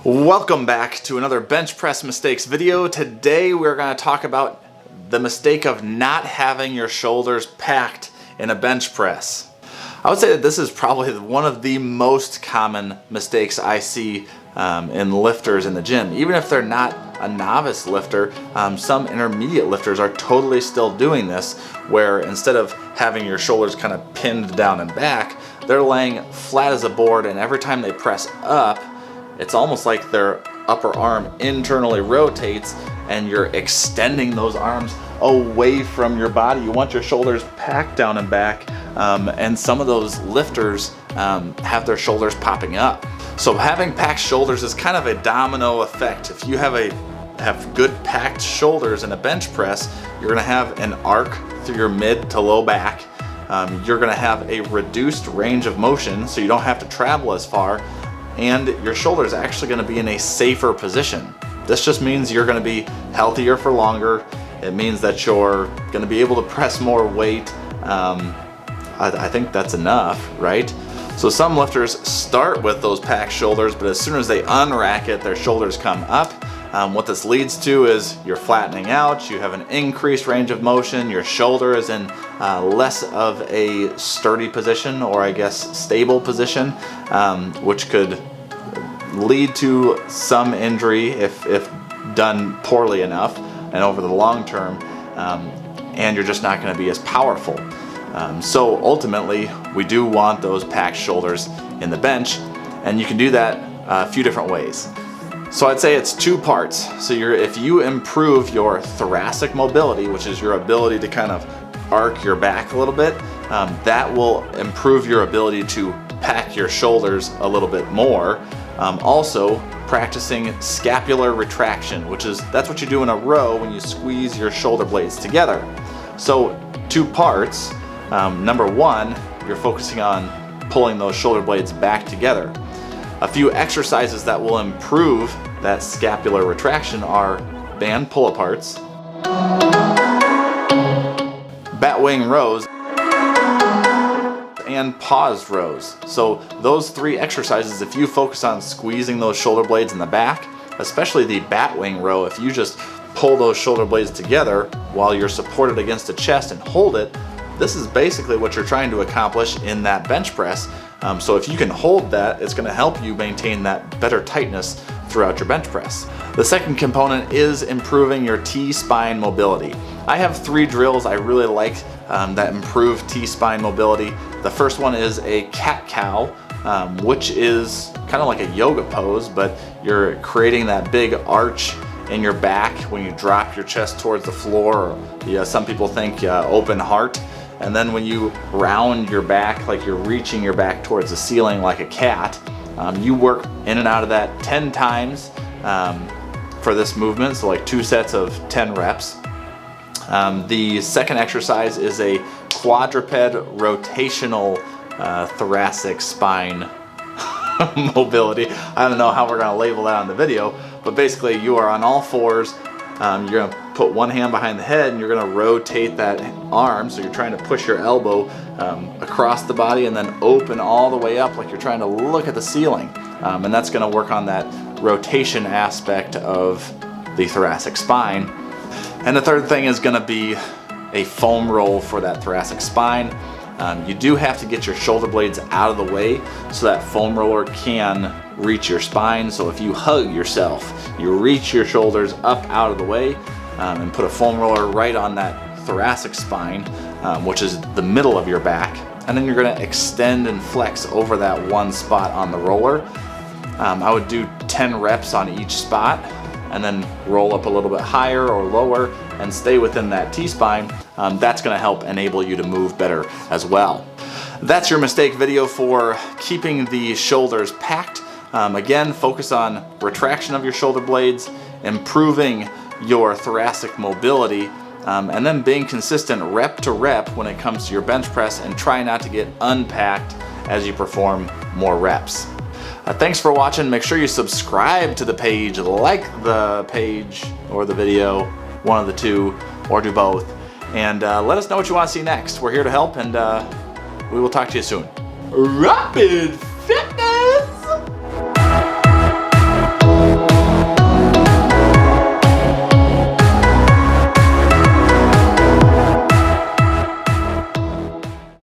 Welcome back to another bench press mistakes video. Today we're going to talk about the mistake of not having your shoulders packed in a bench press. I would say that this is probably one of the most common mistakes I see in lifters in the gym. Even if they're not a novice lifter, some intermediate lifters are totally still doing this, where instead of having your shoulders kind of pinned down and back, they're laying flat as a board, and every time they press up, it's almost like their upper arm internally rotates and you're extending those arms away from your body. You want your shoulders packed down and back, and some of those lifters have their shoulders popping up. So having packed shoulders is kind of a domino effect. If you have good packed shoulders in a bench press, you're gonna have an arc through your mid to low back. You're gonna have a reduced range of motion, so you don't have to travel as far, and your shoulder is actually going to be in a safer position. This just means you're going to be healthier for longer. It means that you're going to be able to press more weight. I think that's enough, right? So some lifters start with those packed shoulders, but as soon as they unrack it, their shoulders come up. What this leads to is you're flattening out, you have an increased range of motion, your shoulder is in less of a sturdy position, or I guess stable position, which could lead to some injury if done poorly enough and over the long term, and you're just not going to be as powerful. So ultimately, we do want those packed shoulders in the bench, and you can do that a few different ways. So I'd say it's two parts. So if you improve your thoracic mobility, which is your ability to kind of arc your back a little bit, that will improve your ability to pack your shoulders a little bit more. Also, practicing scapular retraction, that's what you do in a row when you squeeze your shoulder blades together. So two parts. Number one, you're focusing on pulling those shoulder blades back together. A few exercises that will improve that scapular retraction are band pull-aparts, bat wing rows, and paused rows. So those three exercises, if you focus on squeezing those shoulder blades in the back, especially the bat wing row, if you just pull those shoulder blades together while you're supported against the chest and hold it, this is basically what you're trying to accomplish in that bench press. So if you can hold that, it's going to help you maintain that better tightness throughout your bench press. The second component is improving your T-spine mobility. I have 3 drills I really like that improve T-spine mobility. The first one is a cat-cow, which is kind of like a yoga pose, but you're creating that big arch in your back when you drop your chest towards the floor, or some people think open heart. And then when you round your back, like you're reaching your back towards the ceiling like a cat, you work in and out of that 10 times for this movement, so like 2 sets of 10 reps. The second exercise is a quadruped rotational thoracic spine mobility. I don't know how we're going to label that on the video, but basically you are on all fours. You're going to put one hand behind the head and you're going to rotate that arm, so you're trying to push your elbow across the body and then open all the way up like you're trying to look at the ceiling, and that's going to work on that rotation aspect of the thoracic spine. And the third thing is going to be a foam roll for that thoracic spine. You do have to get your shoulder blades out of the way so that foam roller can reach your spine. So if you hug yourself, you reach your shoulders up out of the way and put a foam roller right on that thoracic spine, which is the middle of your back. And then you're going to extend and flex over that one spot on the roller. I would do 10 reps on each spot and then roll up a little bit higher or lower and stay within that T-spine. That's going to help enable you to move better as well. That's your mistake video for keeping the shoulders packed. Again, focus on retraction of your shoulder blades, improving your thoracic mobility, and then being consistent rep to rep when it comes to your bench press, and try not to get unpacked as you perform more reps. Thanks for watching. Make sure you subscribe to the page, like the page or the video, one of the two, or do both. And let us know what you want to see next. We're here to help, and we will talk to you soon. Rapid Fitness!